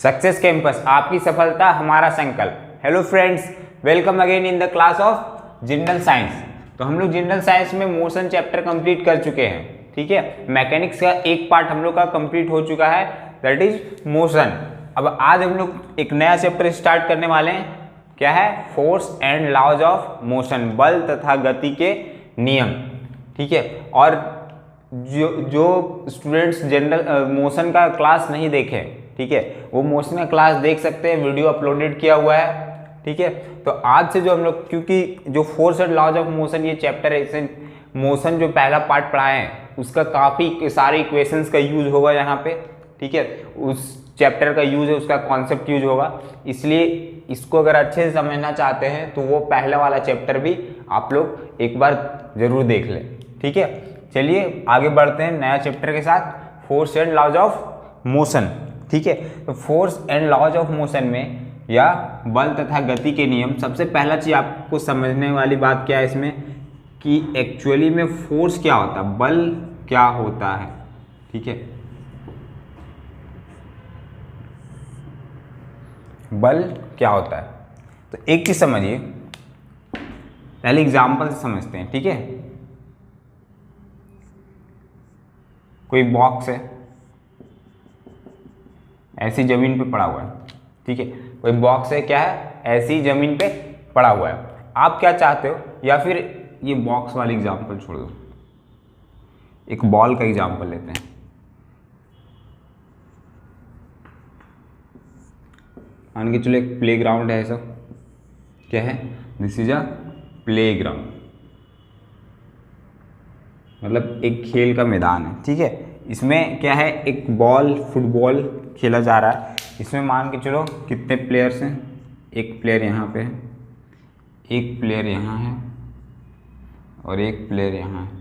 Success campus, आपकी सफलता हमारा संकल्प। Hello friends, welcome again in the class of general science. तो हम लोग जनरल साइंस में मोशन चैप्टर कंप्लीट कर चुके हैं, ठीक है। मैकेनिक्स का एक पार्ट हम लोग का कंप्लीट हो चुका है, दैट इज मोशन। अब आज हम लोग एक नया चैप्टर स्टार्ट करने वाले हैं, क्या है? Force and laws of motion, बल तथा गति के नियम, ठीक है। और जो स्टूडेंट्स जनरल मोशन का क्लास नहीं देखे, ठीक है, वो मोशन का क्लास देख सकते हैं, वीडियो अपलोडेड किया हुआ है, ठीक है। तो आज से जो हम लोग, क्योंकि जो force and laws of motion ये चैप्टर है, इसे मोशन जो पहला पार्ट पढ़ाए हैं उसका काफ़ी सारे इक्वेशंस का यूज होगा यहाँ पे, ठीक है। उस चैप्टर का यूज है, उसका कॉन्सेप्ट यूज होगा, इसलिए इसको अगर अच्छे से समझना चाहते हैं तो वो पहला वाला चैप्टर भी आप लोग एक बार जरूर देख लें, ठीक है। चलिए आगे बढ़ते हैं नया चैप्टर के साथ, force and laws of motion, ठीक है। तो force and laws of motion में या बल तथा गति के नियम, सबसे पहला चीज आपको समझने वाली बात क्या है इसमें कि एक्चुअली में फोर्स क्या होता है, बल क्या होता है, ठीक है। बल क्या होता है, तो एक चीज समझिए, पहले एग्जाम्पल से समझते हैं, ठीक है। कोई बॉक्स है, ऐसी जमीन पे पड़ा हुआ है, ठीक है। कोई बॉक्स है, क्या है, ऐसी जमीन पे पड़ा हुआ है। आप क्या चाहते हो, या फिर ये बॉक्स वाली एग्जांपल छोड़ दो, एक बॉल का एग्जांपल लेते हैं। मान के चलो एक प्लेग्राउंड है, ऐसा क्या है, दिस इज अ प्लेग्राउंड, मतलब एक खेल का मैदान है, ठीक है। इसमें क्या है, एक बॉल, फुटबॉल खेला जा रहा है। इसमें मान के चलो कितने प्लेयर्स हैं, एक प्लेयर यहाँ पे है, एक प्लेयर यहाँ है और एक प्लेयर यहाँ है।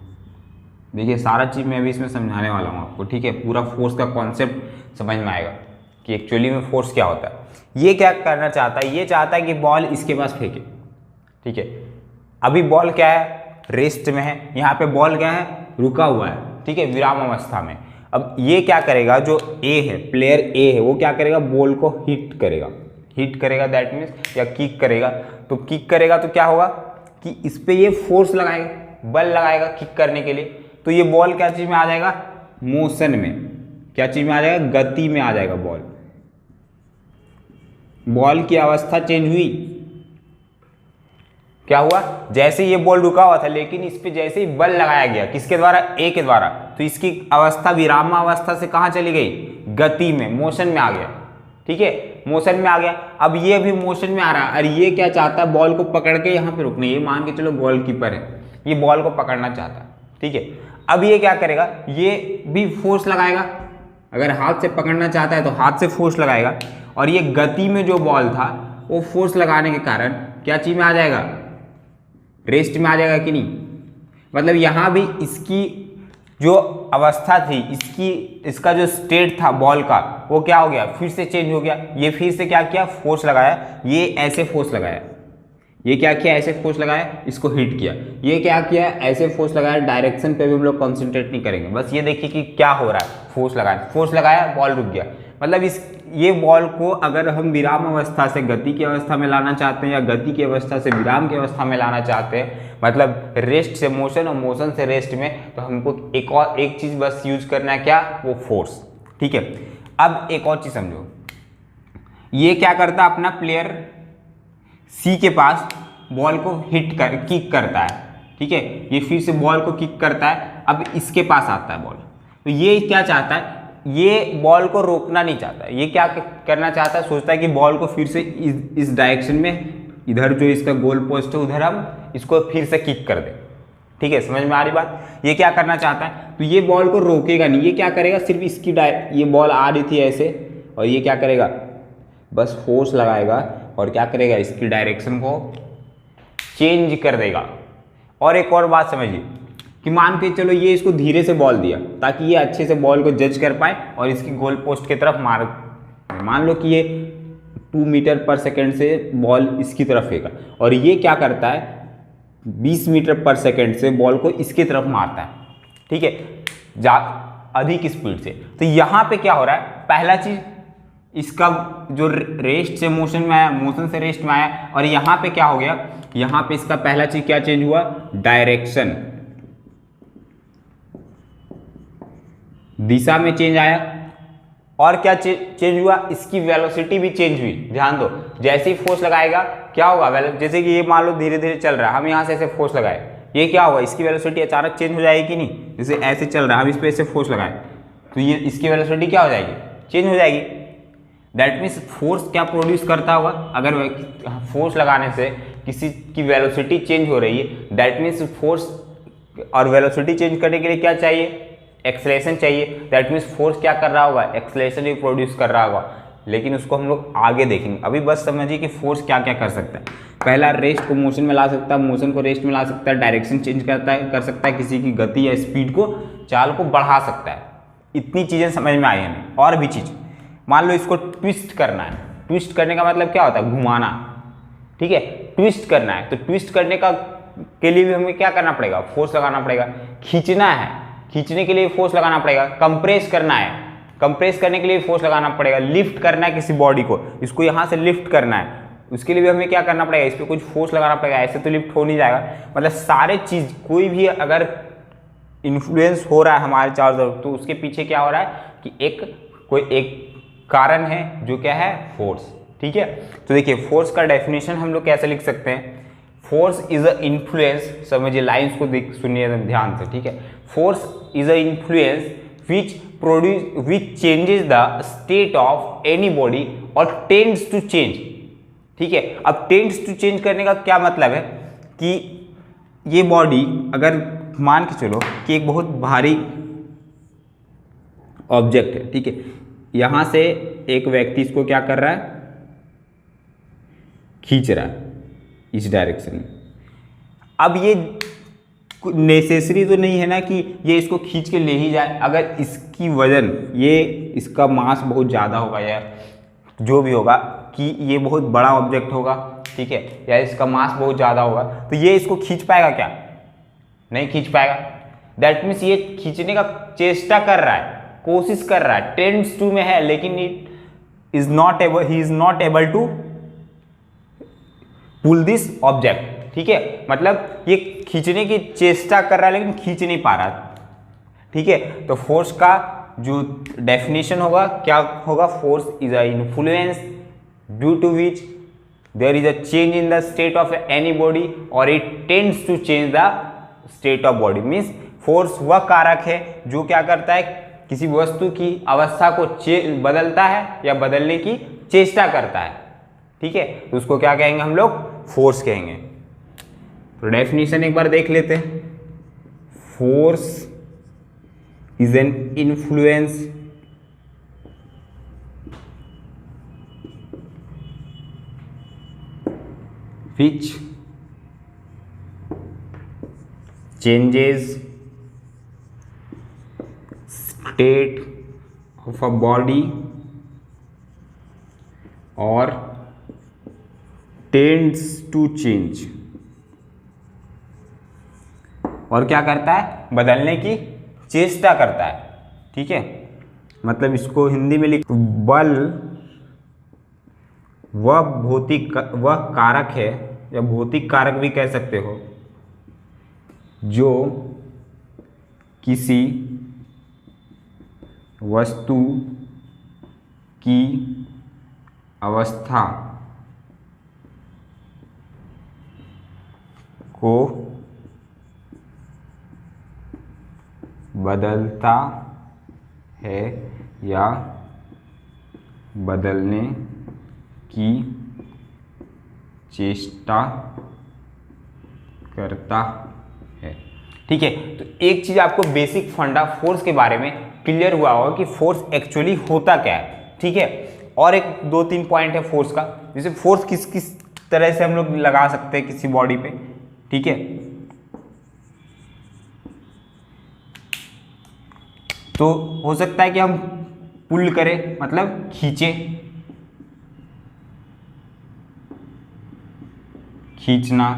देखिए सारा चीज़ मैं अभी इसमें समझाने वाला हूँ आपको, ठीक है। पूरा फोर्स का कॉन्सेप्ट समझ में आएगा कि एक्चुअली में फोर्स क्या होता है। ये क्या करना चाहता है, ये चाहता है कि बॉल इसके पास फेंके, ठीक है। अभी बॉल क्या है, रेस्ट में है, यहाँ पे बॉल क्या है, रुका हुआ है, ठीक है, विराम अवस्था में। अब ये क्या करेगा, जो ए है, प्लेयर ए है, वो क्या करेगा, बॉल को हिट करेगा, दैट मीन्स, या किक करेगा। तो किक करेगा तो क्या होगा कि इस पे ये फोर्स लगाएगा, बल लगाएगा किक करने के लिए। तो ये बॉल क्या चीज में आ जाएगा, मोशन में, क्या चीज में आ जाएगा, गति में आ जाएगा। बॉल की अवस्था चेंज हुई, क्या हुआ, जैसे ये बॉल रुका हुआ था, लेकिन इस पे जैसे ही बल लगाया गया, किसके द्वारा, ए के द्वारा, तो इसकी अवस्था विरामावस्था से कहां चली गई, गति में, मोशन में आ गया, ठीक है, मोशन में आ गया। अब ये भी मोशन में आ रहा है, और ये क्या चाहता है, बॉल को पकड़ के यहाँ पे रुकना। ये मान के चलो गोलकीपर है, ये बॉल को पकड़ना चाहता है, ठीक है। अब ये क्या करेगा, ये भी फोर्स लगाएगा, अगर हाथ से पकड़ना चाहता है तो हाथ से फोर्स लगाएगा। और ये गति में जो बॉल था वो फोर्स लगाने के कारण क्या चीज में आ जाएगा, रेस्ट में आ जाएगा कि नहीं। मतलब यहाँ भी इसकी जो अवस्था थी, इसका जो स्टेट था बॉल का, वो क्या हो गया, फिर से चेंज हो गया। ये फिर से क्या किया, फोर्स लगाया, ये ऐसे फोर्स लगाया, ये क्या किया, ऐसे फोर्स लगाया, इसको हिट किया। ये क्या किया, ऐसे फोर्स लगाया। डायरेक्शन पे भी हम लोग कॉन्सेंट्रेट नहीं करेंगे, बस ये देखिए कि क्या हो रहा है, फोर्स लगाया, बॉल रुक गया। मतलब ये बॉल को अगर हम विराम अवस्था से गति की अवस्था में लाना चाहते हैं, या गति की अवस्था से विराम की अवस्था में लाना चाहते हैं, मतलब रेस्ट से मोशन और मोशन से रेस्ट में, तो हमको एक चीज बस यूज करना है, क्या, वो फोर्स, ठीक है। अब एक और चीज समझो, ये क्या करता है, अपना प्लेयर सी के पास बॉल को किक करता है, ठीक है। ये फिर से बॉल को किक करता है, अब इसके पास आता है बॉल। तो ये क्या चाहता है, ये बॉल को रोकना नहीं चाहता, ये क्या करना चाहता है, सोचता है कि बॉल को फिर से इस डायरेक्शन में, इधर जो इसका गोल पोस्ट है उधर हम इसको फिर से किक कर दें, ठीक है। समझ में आ रही बात, ये क्या करना चाहता है, तो ये बॉल को रोकेगा नहीं, ये क्या करेगा, सिर्फ इसकी ये बॉल आ रही थी ऐसे, और ये क्या करेगा, बस फोर्स लगाएगा, और क्या करेगा, इसकी डायरेक्शन को चेंज कर देगा। और एक और बात समझिए कि मान के चलो ये इसको धीरे से बॉल दिया, ताकि ये अच्छे से बॉल को जज कर पाए और इसकी गोल पोस्ट की तरफ मार। मान लो कि ये 2 मीटर पर सेकेंड से बॉल इसकी तरफ फेंका, और ये क्या करता है, 20 मीटर पर सेकेंड से बॉल को इसकी तरफ मारता है, ठीक है, अधिक स्पीड से। तो यहाँ पे क्या हो रहा है, पहला चीज इसका जो रेस्ट से मोशन में आया, मोशन से रेस्ट में आया, और यहाँ पे क्या हो गया, यहाँ पे इसका पहला चीज क्या चेंज हुआ, डायरेक्शन, दिशा में चेंज आया। और क्या चेंज हुआ, इसकी वेलोसिटी भी चेंज हुई। ध्यान दो, जैसे ही फोर्स लगाएगा क्या होगा, जैसे कि ये मान लो धीरे धीरे चल रहा है, हम यहाँ से ऐसे फोर्स लगाए, ये क्या होगा, इसकी वेलोसिटी अचानक चेंज हो जाएगी कि नहीं। जैसे ऐसे चल रहा है, हम इस पे ऐसे फोर्स लगाए तो ये इसकी वेलोसिटी क्या हो जाएगी, चेंज हो जाएगी। दैट मीन्स फोर्स क्या प्रोड्यूस करता होगा, अगर फोर्स लगाने से किसी की वेलोसिटी चेंज हो रही है, दैट मीन्स फोर्स और वेलोसिटी चेंज करने के लिए क्या चाहिए, एक्सेलरेशन चाहिए। दैट मीन्स फोर्स क्या कर रहा होगा, एक्सेलरेशन भी प्रोड्यूस कर रहा होगा। लेकिन उसको हम लोग आगे देखेंगे, अभी बस समझिए कि फोर्स क्या क्या कर सकता है। पहला, रेस्ट को मोशन में ला सकता है, मोशन को रेस्ट में ला सकता है, डायरेक्शन चेंज कर सकता है, किसी की गति या स्पीड को, चाल को बढ़ा सकता है। इतनी चीज़ें समझ में आई हमें। और भी चीज़, मान लो इसको ट्विस्ट करना है, ट्विस्ट करने का मतलब क्या होता है, घुमाना, ठीक है, ट्विस्ट करना है। तो ट्विस्ट करने का के लिए भी हमें क्या करना पड़ेगा, फोर्स लगाना पड़ेगा। खींचना है, खींचने के लिए फोर्स लगाना पड़ेगा। कंप्रेस करना है, कंप्रेस करने के लिए फोर्स लगाना पड़ेगा। लिफ्ट करना है किसी बॉडी को, इसको यहाँ से लिफ्ट करना है, उसके लिए भी हमें क्या करना पड़ेगा, इस पर कुछ फोर्स लगाना पड़ेगा, ऐसे तो लिफ्ट हो नहीं जाएगा। मतलब सारे चीज़, कोई भी अगर इन्फ्लुएंस हो रहा है हमारे चारों तरफ, तो उसके पीछे क्या हो रहा है कि कोई एक कारण है, जो क्या है, फोर्स। ठीक है, तो देखिए फोर्स का डेफिनेशन हम लोग कैसे लिख सकते हैं, फोर्स इज अ इन्फ्लुएंस, समझिए लाइंस को सुनिए ध्यान से, ठीक है। Force is a influence which changes the state of any body और टेंड्स टू चेंज। ठीक है, अब टेंड्स टू चेंज करने का क्या मतलब है कि ये बॉडी, अगर मान के चलो कि एक बहुत भारी ऑब्जेक्ट है, ठीक है, यहां से एक व्यक्ति इसको क्या कर रहा है, खींच रहा है इस डायरेक्शन में। अब ये नेसेसरी तो नहीं है ना कि ये इसको खींच के ले ही जाए। अगर इसकी वजन, ये इसका मास बहुत ज़्यादा होगा या जो भी होगा, कि ये बहुत बड़ा ऑब्जेक्ट होगा, ठीक है, या इसका मास बहुत ज़्यादा होगा, तो ये इसको खींच पाएगा क्या, नहीं खींच पाएगा। दैट मीन्स ये खींचने का चेष्टा कर रहा है, कोशिश कर रहा है, टेंड्स टू में है, लेकिन he is not able to pull this object. ठीक है, मतलब ये खींचने की चेष्टा कर रहा है लेकिन खींच नहीं पा रहा। ठीक है, तो फोर्स का जो डेफिनेशन होगा क्या होगा, force is a influence due to which there is a change in the state of any body और it tends to change the state of body. Means force वह कारक है जो क्या करता है, किसी वस्तु की अवस्था को बदलता है या बदलने की चेष्टा करता है। ठीक है, तो उसको क्या कहेंगे हम लोग, फोर्स कहेंगे। तो डेफिनेशन एक बार देख लेते हैं। Force is an influence which changes state of a body or tends to change, और क्या करता है, बदलने की चेष्टा करता है। ठीक है, मतलब इसको हिंदी में लिख, बल वह कारक है, या भौतिक कारक भी कह सकते हो, जो किसी वस्तु की अवस्था को बदलता है या बदलने की चेष्टा करता है। ठीक है, तो एक चीज आपको बेसिक फंडा फोर्स के बारे में क्लियर हुआ होगा कि फोर्स एक्चुअली होता क्या है। ठीक है, और एक 2-3 पॉइंट है फोर्स का, जैसे फोर्स किस किस तरह से हम लोग लगा सकते हैं किसी बॉडी पे। ठीक है, तो हो सकता है कि हम पुल करें, मतलब खींचें, खींचना,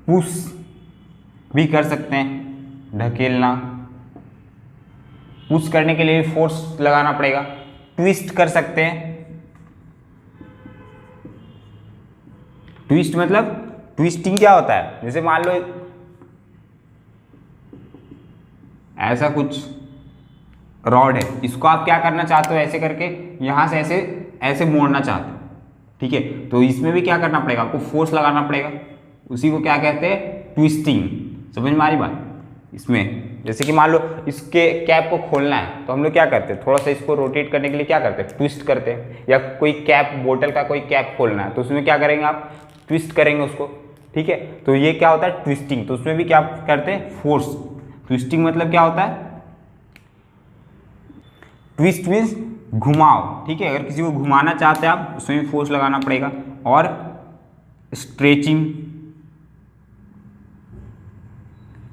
पुश भी कर सकते हैं, ढकेलना। पुश करने के लिए फोर्स लगाना पड़ेगा, ट्विस्ट कर सकते हैं। ट्विस्ट मतलब ट्विस्टिंग क्या होता है, जैसे मान लो ऐसा कुछ रॉड है, इसको आप क्या करना चाहते हो, ऐसे करके यहां से ऐसे ऐसे मोड़ना चाहते हो, ठीक है, तो इसमें भी क्या करना पड़ेगा, आपको फोर्स लगाना पड़ेगा, उसी को क्या कहते हैं, ट्विस्टिंग। समझ में आ रही बात। इसमें जैसे कि मान लो इसके कैप को खोलना है, तो हम लोग क्या करते हैं, थोड़ा सा इसको रोटेट करने के लिए क्या करते हैं, ट्विस्ट करते हैं। या कोई कैप, बोतल का कोई कैप खोलना है, तो उसमें क्या करेंगे आप, ट्विस्ट करेंगे उसको, ठीक है, तो ये क्या होता है, ट्विस्टिंग। तो उसमें भी क्या करते हैं, फोर्स। ट्विस्टिंग मतलब क्या होता है, ट्विस्ट मीन्स घुमाओ, ठीक है, अगर किसी को घुमाना चाहते हैं आप, उसमें भी फोर्स लगाना पड़ेगा। और स्ट्रेचिंग,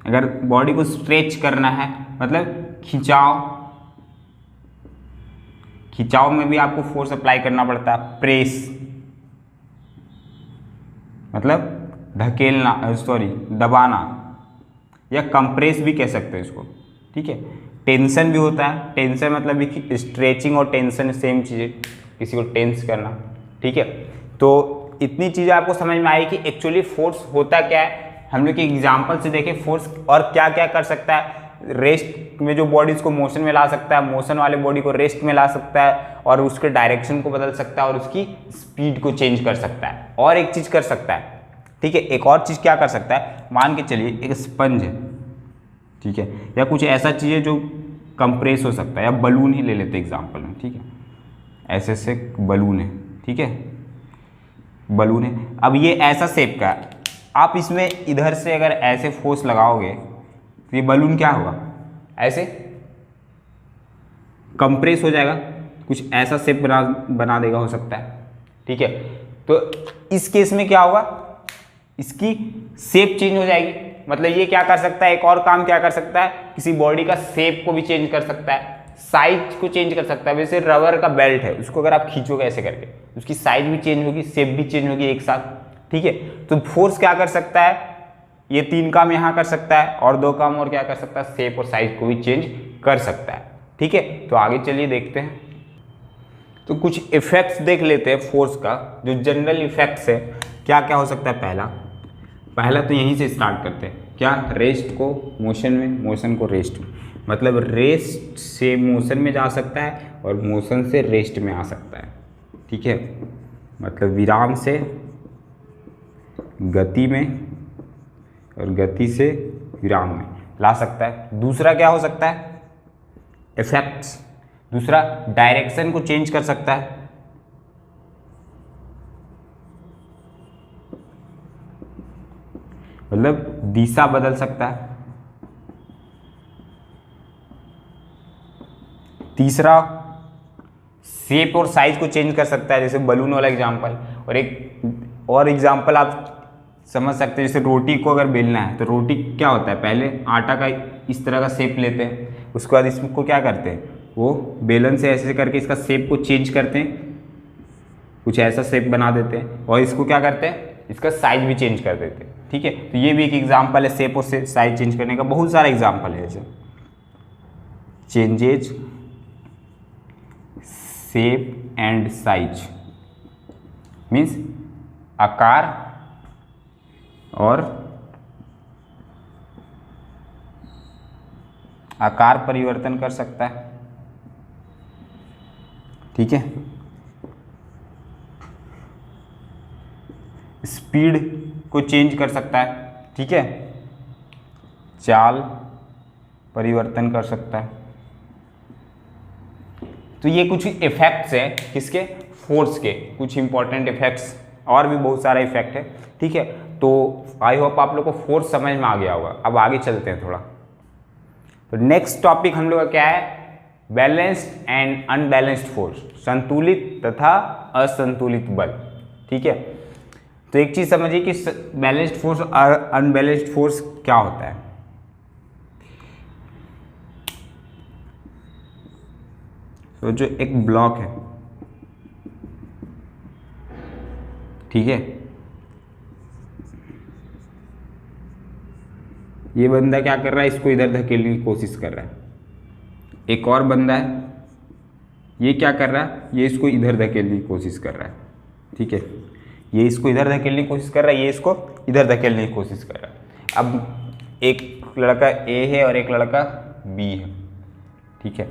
अगर बॉडी को स्ट्रेच करना है मतलब खिंचाव, खिंचाव में भी आपको फोर्स अप्लाई करना पड़ता है। प्रेस मतलब धकेलना, सॉरी दबाना, या कंप्रेस भी कह सकते हैं इसको, ठीक है। टेंशन भी होता है, टेंशन मतलब भी स्ट्रेचिंग और टेंशन सेम चीज़ है, किसी को टेंस करना, ठीक है। तो इतनी चीज़ें आपको समझ में आई कि एक्चुअली फोर्स होता क्या है। हम लोग के एग्जाम्पल से देखें फोर्स और क्या क्या कर सकता है। रेस्ट में जो बॉडीज को मोशन में ला सकता है, मोशन वाले बॉडी को रेस्ट में ला सकता है, और उसके डायरेक्शन को बदल सकता है, और उसकी स्पीड को चेंज कर सकता है। और एक चीज़ कर सकता है, ठीक है, एक और चीज़ क्या कर सकता है, मान के चलिए एक स्पंज है, ठीक है, या कुछ ऐसा चीज़ है जो कंप्रेस हो सकता है, या बलून ही ले लेते एग्जाम्पल में, ठीक है, ऐसे से बलून है, ठीक है, बलून है। अब ये ऐसा शेप का है, आप इसमें इधर से अगर ऐसे फोर्स लगाओगे तो ये बलून क्या होगा, ऐसे कंप्रेस हो जाएगा, कुछ ऐसा शेप बना देगा, हो सकता है, ठीक है। तो इस केस में क्या होगा, इसकी शेप चेंज हो जाएगी। मतलब ये क्या कर सकता है, एक और काम क्या कर सकता है, किसी बॉडी का शेप को भी चेंज कर सकता है, साइज को चेंज कर सकता है। वैसे रबर का बेल्ट है, उसको अगर आप खींचोगे ऐसे करके, उसकी साइज भी चेंज होगी, शेप भी चेंज होगी एक साथ, ठीक है। तो फोर्स क्या कर सकता है, ये 3 काम यहाँ कर सकता है, और 2 काम और क्या कर सकता है, शेप और साइज को भी चेंज कर सकता है, ठीक है। तो आगे चलिए देखते हैं, तो कुछ इफेक्ट्स देख लेते हैं फोर्स का, जो जनरल इफेक्ट्स है क्या क्या हो सकता है। पहला तो यहीं से स्टार्ट करते हैं, क्या, रेस्ट को मोशन में, मोशन को रेस्ट में। मतलब रेस्ट से मोशन में जा सकता है, और मोशन से रेस्ट में आ सकता है, ठीक है। मतलब विराम से गति में, और गति से विराम में ला सकता है। दूसरा क्या हो सकता है, इफेक्ट्स, दूसरा डायरेक्शन को चेंज कर सकता है, मतलब दिशा बदल सकता है। तीसरा शेप और साइज को चेंज कर सकता है, जैसे बलून वाला एग्जांपल। और एक और एग्जांपल आप समझ सकते हैं, जैसे रोटी को अगर बेलना है, तो रोटी क्या होता है, पहले आटा का इस तरह का शेप लेते हैं, उसके बाद इसको क्या करते हैं, वो बेलन से ऐसे करके इसका शेप को चेंज करते हैं, कुछ ऐसा शेप बना देते हैं, और इसको क्या करते हैं, इसका साइज भी चेंज कर देते हैं, ठीक है। तो ये भी एक एग्जांपल है शेप और साइज चेंज करने का। बहुत सारा एग्जांपल है ऐसे, changes shape and size means आकार और आकार परिवर्तन कर सकता है, ठीक है। स्पीड को चेंज कर सकता है, ठीक है, चाल परिवर्तन कर सकता है। तो ये कुछ इफेक्ट्स है किसके, फोर्स के, कुछ इंपॉर्टेंट इफेक्ट्स, और भी बहुत सारा इफेक्ट है, ठीक है। तो आई होप आप लोग को फोर्स समझ में आ गया होगा। अब आगे चलते हैं थोड़ा। तो नेक्स्ट टॉपिक हम लोग का क्या है, बैलेंस्ड एंड अनबैलेंस्ड फोर्स, संतुलित तथा असंतुलित बल, ठीक है। तो एक चीज समझिए कि बैलेंस्ड फोर्स और अनबैलेंस्ड फोर्स क्या होता है। तो जो एक ब्लॉक है, ठीक है, ये बंदा क्या कर रहा है, इसको इधर धकेलने की कोशिश कर रहा है। एक और बंदा है, ये क्या कर रहा है, ये इसको इधर धकेलने की कोशिश कर रहा है, ठीक है, ये इसको इधर धकेलने की कोशिश कर रहा है, ये इसको इधर धकेलने की कोशिश कर रहा है। अब एक लड़का ए है और एक लड़का बी है, ठीक है।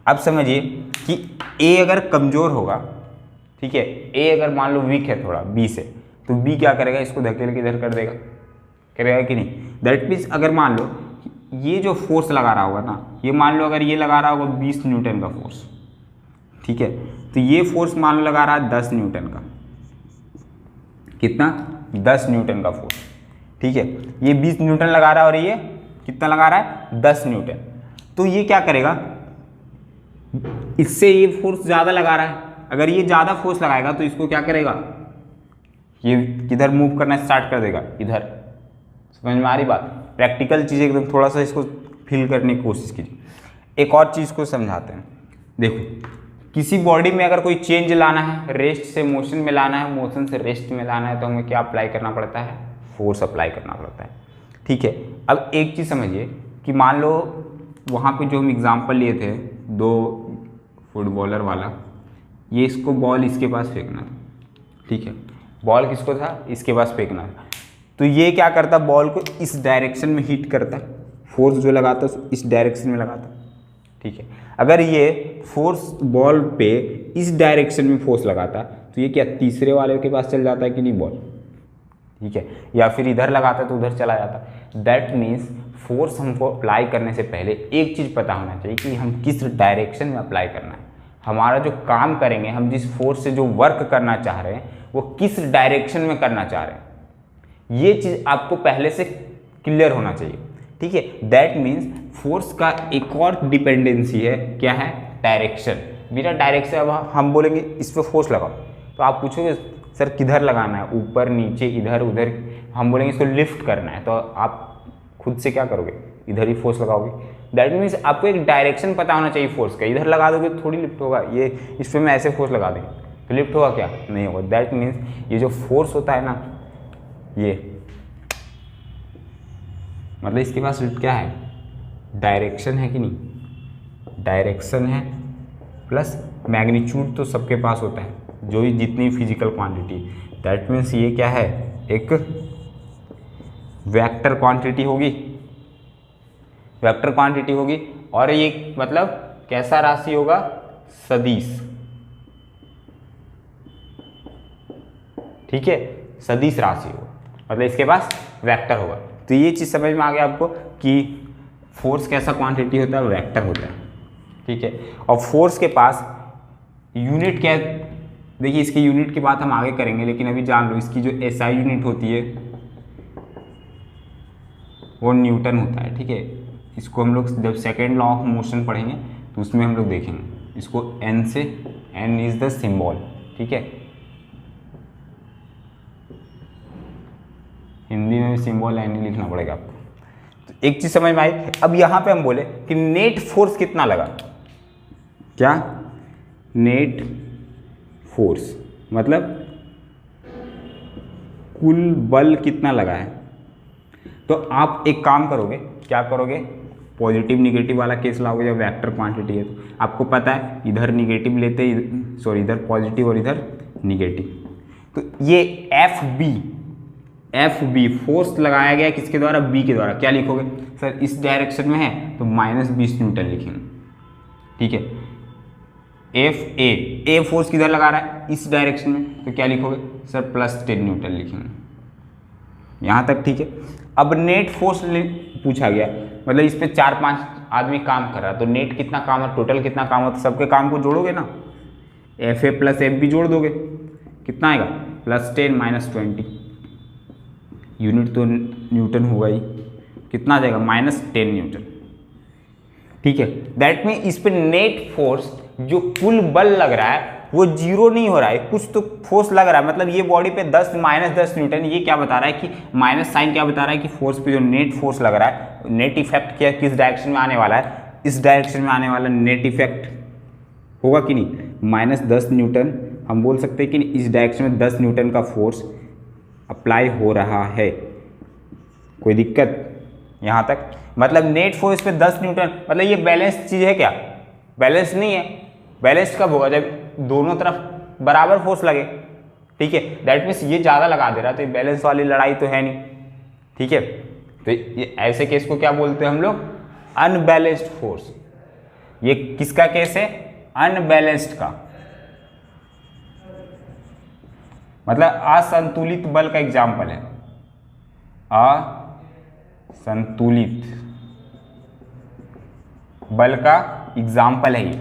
अब समझिए कि ए अगर कमज़ोर होगा, ठीक है, ए अगर मान लो वीक है थोड़ा बी से, तो बी क्या करेगा, इसको धकेल के इधर कर देगा, करेगा कि नहीं। दैट मीन्स अगर मान लो ये जो फोर्स लगा रहा होगा ना, ये मान लो अगर ये लगा रहा होगा 20 न्यूटन का फोर्स, ठीक है, तो ये फोर्स मान लो लगा रहा है 10 न्यूटन का, कितना, 10 न्यूटन का फोर्स, ठीक है। ये 20 न्यूटन लगा रहा है और ये कितना लगा रहा है, 10 न्यूटन। तो ये क्या करेगा, इससे ये फोर्स ज़्यादा लगा रहा है, अगर ये ज़्यादा फोर्स लगाएगा तो इसको क्या करेगा, ये किधर मूव करना स्टार्ट कर देगा, इधर। समझ में आ रही बात, प्रैक्टिकल चीज़ एकदम, थोड़ा सा इसको फील करने की कोशिश कीजिए। एक और चीज़ को समझाते हैं, देखो किसी बॉडी में अगर कोई चेंज लाना है, रेस्ट से मोशन में लाना है, मोशन से रेस्ट में लाना है, तो हमें क्या अप्लाई करना पड़ता है, फोर्स अप्लाई करना पड़ता है, ठीक है। अब एक चीज़ समझिए कि मान लो वहाँ पे जो हम एग्जांपल लिए थे, 2 फुटबॉलर वाला, ये इसको बॉल इसके पास फेंकना था, ठीक है, बॉल किसको था, इसके पास फेंकना था। तो ये क्या करता, बॉल को इस डायरेक्शन में हिट करता, फोर्स जो लगाता इस डायरेक्शन में लगाता, ठीक है। अगर ये फोर्स बॉल पे इस डायरेक्शन में फोर्स लगाता तो ये क्या तीसरे वाले के पास चल जाता है कि नहीं बॉल, ठीक है, या फिर इधर लगाता तो उधर चला जाता। दैट मीन्स फोर्स हमको अप्लाई करने से पहले एक चीज़ पता होना चाहिए कि हम किस डायरेक्शन में अप्लाई करना है, हमारा जो काम करेंगे, हम जिस फोर्स से जो वर्क करना चाह रहे हैं वो किस डायरेक्शन में करना चाह रहे हैं, ये चीज़ आपको पहले से क्लियर होना चाहिए, ठीक है। दैट मीन्स फोर्स का एक और डिपेंडेंसी है, क्या है, डायरेक्शन। बिना डायरेक्शन, अब हम बोलेंगे इस पर फोर्स लगाओ, तो आप पूछोगे सर किधर लगाना है, ऊपर नीचे इधर उधर, हम बोलेंगे इसको लिफ्ट करना है, तो आप खुद से क्या करोगे, इधर ही फोर्स लगाओगे। दैट मीन्स आपको एक डायरेक्शन पता होना चाहिए फोर्स का, इधर लगा दोगे तो थोड़ी लिफ्ट होगा, ये इस पर मैं ऐसे फोर्स लगा देंगे तो लिफ्ट होगा क्या, नहीं होगा। दैट मीन्स ये जो फोर्स होता है ना, ये मतलब इसके पास क्या है, डायरेक्शन है कि नहीं, डायरेक्शन है प्लस मैग्नीट्यूड तो सबके पास होता है, जो ही जितनी फिजिकल क्वांटिटी। दैट मीन्स ये क्या है, एक वेक्टर क्वांटिटी होगी, वेक्टर क्वांटिटी होगी, और ये मतलब कैसा राशि होगा, सदिश, ठीक है, सदिश राशि होगा, मतलब इसके पास वेक्टर होगा। तो ये चीज़ समझ में आ गया आपको कि फोर्स कैसा क्वांटिटी होता है, वेक्टर होता है, ठीक है। और फोर्स के पास यूनिट क्या है, देखिए इसकी यूनिट की बात हम आगे करेंगे, लेकिन अभी जान लो इसकी जो एसआई यूनिट होती है वो न्यूटन होता है, ठीक है। इसको हम लोग जब सेकेंड लॉ ऑफ मोशन पढ़ेंगे तो उसमें हम लोग देखेंगे इसको, एन से, एन इज द सिंबल, ठीक है, हिंदी में भी सिंबल एन ही लिखना पड़ेगा आपको। तो एक चीज़ समझ में आई। अब यहाँ पे हम बोले कि नेट फोर्स कितना लगा, क्या, नेट फोर्स मतलब कुल बल कितना लगा है। तो आप एक काम करोगे, क्या करोगे, पॉजिटिव निगेटिव वाला केस लाओगे, जब वेक्टर क्वांटिटी है तो आपको पता है इधर निगेटिव लेते, सॉरी इधर पॉजिटिव और इधर निगेटिव। तो ये एफ बी फोर्स लगाया गया किसके द्वारा, बी के द्वारा, क्या लिखोगे सर, इस डायरेक्शन में है तो -20 न्यूटन लिखेंगे, ठीक है। एफ ए फोर्स किधर लगा रहा है, इस डायरेक्शन में, तो क्या लिखोगे सर, +10 न्यूटन लिखेंगे, यहाँ तक ठीक है। अब नेट फोर्स पूछा गया, मतलब इस पर 4-5 आदमी काम कर रहा है, तो नेट कितना काम है, टोटल कितना काम है, तो सबके काम को जोड़ोगे ना, F A plus F B जोड़ दोगे, कितना आएगा, +10 -20, यूनिट तो न्यूटन होगा ही, कितना आ जाएगा, -10 न्यूटन, ठीक है। दैट मीन इस पर नेट फोर्स जो कुल बल लग रहा है वो जीरो नहीं हो रहा है, कुछ तो फोर्स लग रहा है, मतलब ये बॉडी पे -10 न्यूटन, ये क्या बता रहा है कि माइनस साइन क्या बता रहा है कि फोर्स पे जो नेट फोर्स लग रहा है, नेट इफेक्ट क्या किस डायरेक्शन में आने वाला है, इस डायरेक्शन में आने वाला नेट इफेक्ट होगा कि नहीं, -10 न्यूटन। हम बोल सकते हैं कि इस डायरेक्शन में 10 न्यूटन का फोर्स अप्लाई हो रहा है, कोई दिक्कत यहाँ तक, मतलब नेट फोर्स पे 10 न्यूटन, मतलब ये बैलेंस चीज़ है क्या, बैलेंस नहीं है, बैलेंस्ड कब होगा? जब दोनों तरफ बराबर फोर्स लगे, ठीक है। दैट मीन्स ये ज़्यादा लगा दे रहा है, तो ये बैलेंस वाली लड़ाई तो है नहीं, ठीक है। तो ये ऐसे केस को क्या बोलते हैं हम लोग? Unbalanced force. ये किसका केस है? अनबैलेंस्ड का, मतलब असंतुलित बल का एग्जाम्पल है। असंतुलित बल का एग्जाम्पल है ये,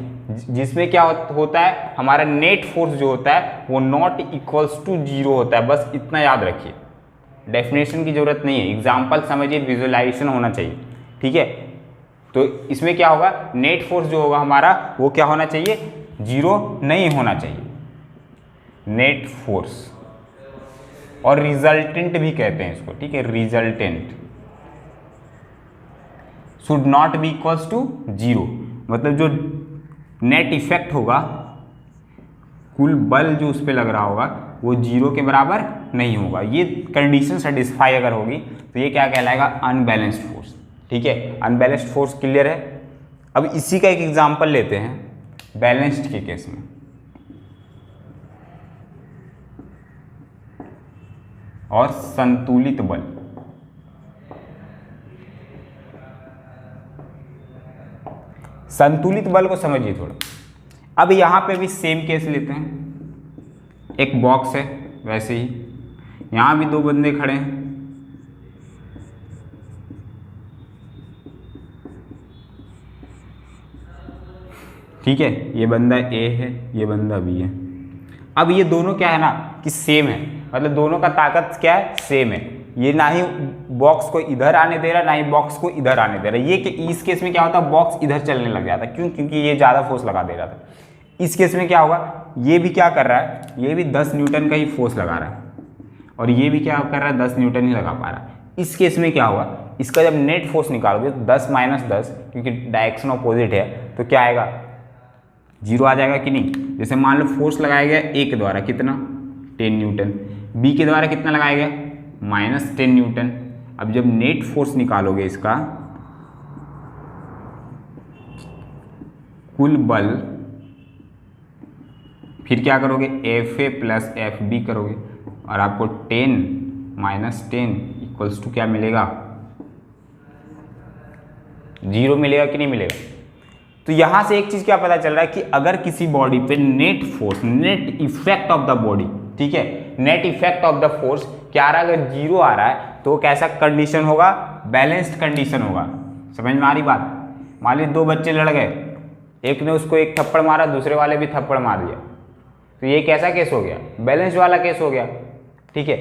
जिसमें क्या होता है, हमारा नेट फोर्स जो होता है वो नॉट इक्वल्स टू जीरो होता है। बस इतना याद रखिए, डेफिनेशन की जरूरत नहीं है, एग्जाम्पल समझिए, विजुअलाइजेशन होना चाहिए, ठीक है। तो इसमें क्या होगा, नेट फोर्स जो होगा हमारा वो क्या होना चाहिए? जीरो नहीं होना चाहिए, नेट फोर्स। और रिजल्टेंट भी कहते हैं इसको, ठीक है, resultant should not be equals to zero, मतलब जो नेट इफेक्ट होगा, कुल बल जो उस पर लग रहा होगा वो जीरो के बराबर नहीं होगा। ये कंडीशन सेटिस्फाई अगर होगी तो ये क्या कहलाएगा? अनबैलेंस्ड फोर्स, ठीक है। अनबैलेंस्ड फोर्स क्लियर है। अब इसी का एक एग्जांपल लेते हैं बैलेंस्ड के केस में। और संतुलित बल, संतुलित बल को समझिए थोड़ा। अब यहां पे भी सेम केस लेते हैं, एक बॉक्स है वैसे ही, यहां भी दो बंदे खड़े हैं, ठीक है। ये बंदा ए है, ये बंदा बी है। अब ये दोनों क्या है ना कि सेम है, मतलब दोनों का ताकत क्या है? सेम है। ये ना ही बॉक्स को इधर आने दे रहा, ना ही बॉक्स को इधर आने दे रहा। ये कि इस केस में क्या होता है, बॉक्स इधर चलने लग जाता है, क्यों? क्योंकि ये ज़्यादा फोर्स लगा दे रहा था। इस केस में क्या होगा, ये भी क्या कर रहा है, ये भी 10 न्यूटन का ही फोर्स लगा रहा है, और ये भी क्या कर रहा है, 10 न्यूटन ही लगा पा रहा है। इस केस में क्या होगा, इसका जब नेट फोर्स निकालोगे 10 माइनस 10, क्योंकि डायरेक्शन अपोजिट है, तो क्या आएगा? जीरो आ जाएगा कि नहीं? जैसे मान लो फोर्स लगाया गया ए के द्वारा, कितना? 10 न्यूटन, बी के द्वारा कितना लगाया गया? -10 न्यूटन। अब जब नेट फोर्स निकालोगे इसका, कुल बल, फिर क्या करोगे? F A plus F B करोगे, और आपको 10 - 10 इक्वल्स टू क्या मिलेगा? जीरो मिलेगा कि नहीं मिलेगा? तो यहां से एक चीज क्या पता चल रहा है कि अगर किसी बॉडी पे net force, net effect of the body, ठीक है, net effect of the force क्या आ रहा है, अगर जीरो आ रहा है तो कैसा कंडीशन होगा? बैलेंस्ड कंडीशन होगा। समझ में आ रही बात? मान लीजिए दो बच्चे लड़ गए, एक ने उसको एक थप्पड़ मारा, दूसरे वाले भी थप्पड़ मार दिया, तो ये कैसा केस हो गया? बैलेंस वाला केस हो गया, ठीक है।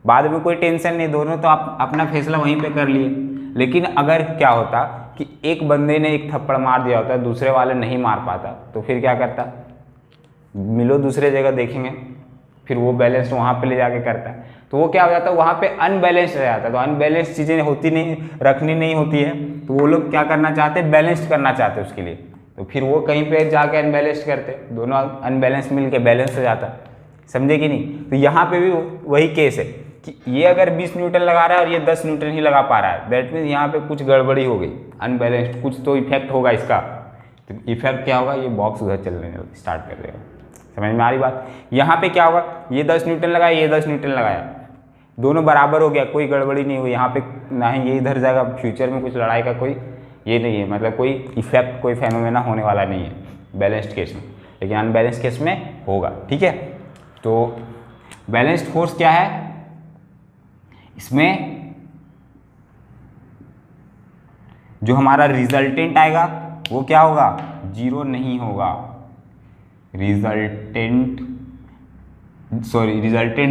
बाद में कोई टेंशन नहीं, दोनों तो आप अपना फैसला वहीं पे कर लिए। लेकिन अगर क्या होता कि एक बंदे ने एक थप्पड़ मार दिया होता, दूसरे वाले नहीं मार पाता, तो फिर क्या करता? मिलो दूसरे जगह देखेंगे, फिर वो बैलेंस वहाँ पे ले जाके करता है, तो वो क्या हो जाता है, वहाँ पे अनबैलेंस्ड रह जाता है। तो अनबैलेंस्ड चीज़ें होती नहीं, रखनी नहीं होती है, तो वो लोग क्या करना चाहते हैं? बैलेंस्ड करना चाहते हैं उसके लिए, तो फिर वो कहीं पे जाके अनबैलेंस्ड करते, दोनों अनबैलेंस मिल के बैलेंस हो जाता। समझे कि नहीं? तो यहाँ पे भी वही केस है कि ये अगर 20 न्यूटन लगा रहा है और ये 10 न्यूटन ही लगा पा रहा है, दैट मीन्स यहाँ पे कुछ गड़बड़ी हो गई, अनबैलेंस्ड, कुछ तो इफेक्ट होगा इसका। तो इफेक्ट क्या होगा? ये बॉक्स उधर चलने स्टार्ट कर देगा। समझ में आ रही बात? यहाँ पे क्या होगा, ये 10 न्यूटन लगाया, ये 10 न्यूटन लगाया, दोनों बराबर हो गया, कोई गड़बड़ी नहीं हुई। यहाँ पे ना ही ये इधर जाएगा, फ्यूचर में कुछ लड़ाई का कोई ये नहीं है, मतलब कोई इफेक्ट, कोई फेनोमेना होने वाला नहीं है बैलेंस्ड केस में, लेकिन अनबैलेंस्ड केस में होगा, ठीक है। तो बैलेंस्ड फोर्स क्या है, इसमें जो हमारा रिजल्टेंट आएगा वो क्या होगा? जीरो नहीं होगा। रिजल्टेंट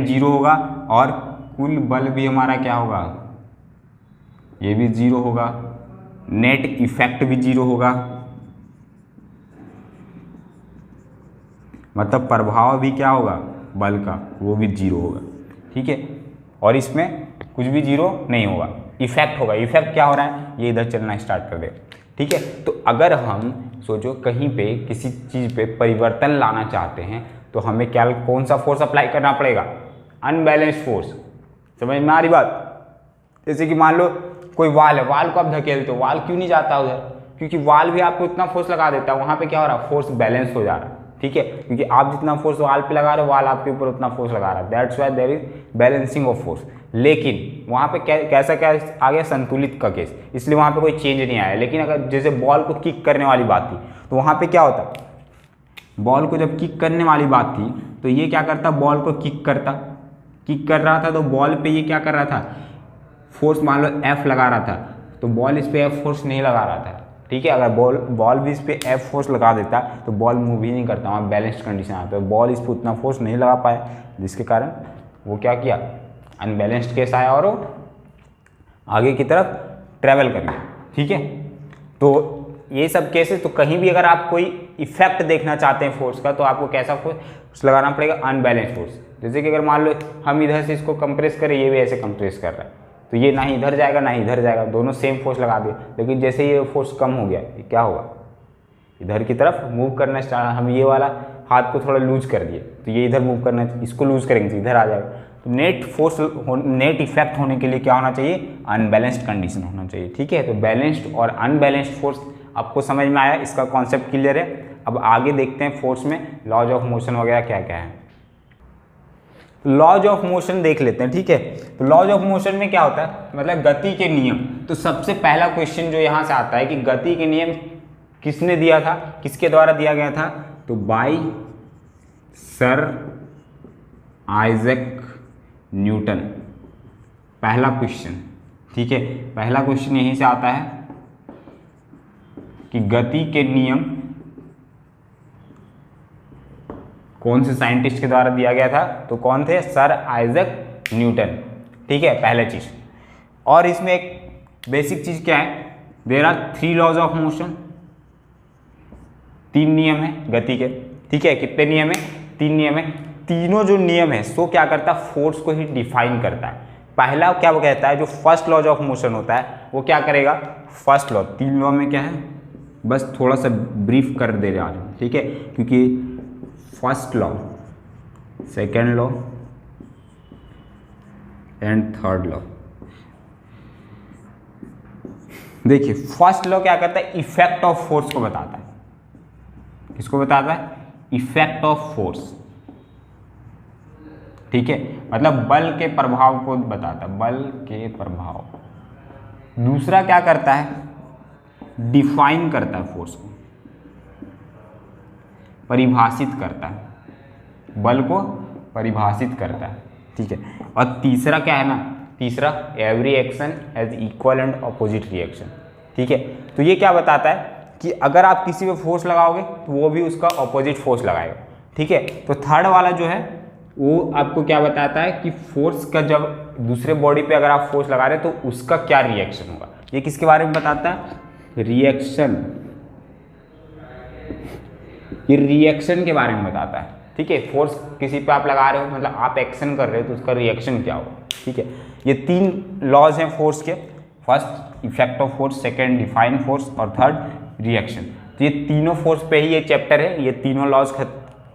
जीरो होगा, और कुल बल भी हमारा क्या होगा? ये भी जीरो होगा, नेट इफेक्ट भी जीरो होगा, मतलब प्रभाव भी क्या होगा बल का, वो भी जीरो होगा, ठीक है। और इसमें कुछ भी जीरो नहीं होगा, इफेक्ट होगा। इफेक्ट क्या हो रहा है? ये इधर चलना स्टार्ट कर देगा, ठीक है। तो अगर हम सोचो कहीं पे किसी चीज़ पे परिवर्तन लाना चाहते हैं, तो हमें क्या, कौन सा फोर्स अप्लाई करना पड़ेगा? Unbalanced force. समझ में आ रही बात? जैसे कि मान लो कोई वाल है, वाल को आप धकेलते हो, वाल क्यों नहीं जाता उधर? क्योंकि वाल भी आपको इतना फोर्स लगा देता है, वहाँ पे क्या हो रहा है, फोर्स बैलेंस हो जा रहा है, ठीक है, क्योंकि आप जितना फोर्स वाल पे लगा रहे हो वाल आपके ऊपर उतना फोर्स लगा रहा है, that's why there is balancing of force. लेकिन वहाँ पे कैसा क्या आ गया, संतुलित का केस, इसलिए वहाँ पे कोई चेंज नहीं आया। लेकिन अगर जैसे बॉल को किक करने वाली बात थी तो वहाँ पे क्या होता, बॉल को जब किक करने वाली बात थी तो ये क्या करता, बॉल को किक कर रहा था, तो बॉल पे ये क्या कर रहा था, फोर्स मान लो F लगा रहा था, तो बॉल इस पे F फोर्स नहीं लगा रहा था, ठीक है। अगर बॉल भी इस पे F फोर्स लगा देता तो बॉल मूव ही नहीं करता, वहाँ बैलेंस्ड कंडीशन आता है, बॉल इस पे उतना फोर्स नहीं लगा पाया, जिसके कारण वो क्या किया, अनबैलेंस्ड केस आया और वो आगे की तरफ ट्रैवल कर गया, ठीक है। तो ये सब केसेस, तो कहीं भी अगर आप कोई इफेक्ट देखना चाहते हैं फोर्स का तो आपको कैसा फोर्स लगाना पड़ेगा, अनबैलेंस्ड फोर्स। जैसे कि अगर मान लो हम इधर से इसको कंप्रेस करें, ये भी ऐसे कंप्रेस कर रहा है, तो ये ना ही इधर जाएगा ना ही इधर जाएगा, दोनों सेम फोर्स लगा दिए। लेकिन जैसे ये फोर्स कम हो गया, ये क्या होगा, इधर की तरफ मूव करना स्टार्ट, हम ये वाला हाथ को थोड़ा लूज कर दिए तो ये इधर मूव करना, इसको लूज करेंगे तो इधर आ जाएगा। तो नेट इफेक्ट होने के लिए क्या होना चाहिए, अनबैलेंस्ड कंडीशन होना चाहिए, ठीक है। तो बैलेंस्ड और अनबैलेंस्ड फोर्स आपको समझ में आया, इसका कॉन्सेप्ट क्लियर है। अब आगे देखते हैं फोर्स में लॉज ऑफ मोशन वगैरह क्या क्या है। लॉज ऑफ मोशन देख लेते हैं, ठीक है। तो लॉज ऑफ मोशन में क्या होता है, मतलब गति के नियम। तो सबसे पहला क्वेश्चन जो यहाँ से आता है कि गति के नियम किसने दिया था, किसके द्वारा दिया गया था, तो बाय सर आइजैक न्यूटन। पहला क्वेश्चन, ठीक है, पहला क्वेश्चन यहीं से आता है कि गति के नियम कौन से साइंटिस्ट के द्वारा दिया गया था, तो कौन थे, सर आइजैक न्यूटन, ठीक है, पहला चीज। और इसमें एक बेसिक चीज क्या है, there are 3 laws of motion, 3 नियम है गति के, ठीक है। कितने नियम है, 3 नियम है। तीनों जो नियम है सो क्या करता है, फोर्स को ही डिफाइन करता है। पहला क्या वो कहता है, जो फर्स्ट लॉज ऑफ मोशन होता है वो क्या करेगा, फर्स्ट लॉ, 3 लॉ में क्या है, बस थोड़ा सा ब्रीफ कर दे रहा हूँ, ठीक है, क्योंकि first law, second law and third law. देखिए फर्स्ट लॉ क्या करता है, इफेक्ट ऑफ फोर्स को बताता है। किसको बताता है, इफेक्ट ऑफ फोर्स, ठीक है, मतलब बल के प्रभाव को बताता है, बल के प्रभाव। दूसरा क्या करता है, डिफाइन करता है फोर्स को, परिभाषित करता है, बल को परिभाषित करता है, ठीक है। और तीसरा क्या है ना, तीसरा every action has equal and opposite reaction, ठीक है। तो ये क्या बताता है कि अगर आप किसी पे फोर्स लगाओगे तो वो भी उसका अपोजिट फोर्स लगाएगा, ठीक है। तो थर्ड वाला जो है वो आपको क्या बताता है कि फोर्स का जब दूसरे बॉडी पे अगर आप फोर्स लगा रहे हैं तो उसका क्या रिएक्शन होगा। ये किसके बारे में बताता है, रिएक्शन, ये रिएक्शन के बारे में बताता है, ठीक है। फोर्स किसी पे आप लगा रहे हो, मतलब आप एक्शन कर रहे हो तो उसका रिएक्शन क्या होगा, ठीक है। ये 3 लॉज हैं फोर्स के, first effect of force, second define force और थर्ड रिएक्शन। तो ये तीनों फोर्स पे ही ये चैप्टर है, ये तीनों लॉज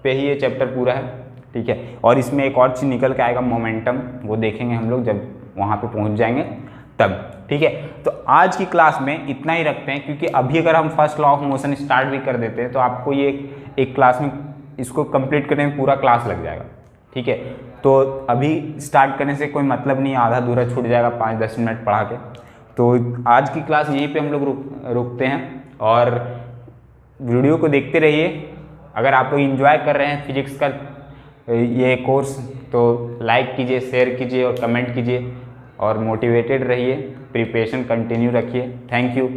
पे ही ये चैप्टर पूरा है, ठीक है। और इसमें एक और चीज़ निकल के आएगा, मोमेंटम, वो देखेंगे हम लोग जब वहाँ पे पहुँच जाएंगे तब, ठीक है। तो आज की क्लास में इतना ही रखते हैं, क्योंकि अभी अगर हम first law of motion start भी कर देते हैं तो आपको ये एक क्लास में इसको कंप्लीट करने में पूरा क्लास लग जाएगा, ठीक है। तो अभी स्टार्ट करने से कोई मतलब नहीं, आधा अधूरा छूट जाएगा 5-10 मिनट पढ़ा के। तो आज की क्लास यहीं पे हम लोग रुकते हैं और वीडियो को देखते रहिए। अगर आप लोग एंजॉय कर रहे हैं फिजिक्स का ये कोर्स तो लाइक कीजिए, शेयर कीजिए और कमेंट कीजिए और मोटिवेटेड रहिए, प्रिपरेशन कंटिन्यू रखिए। Thank you.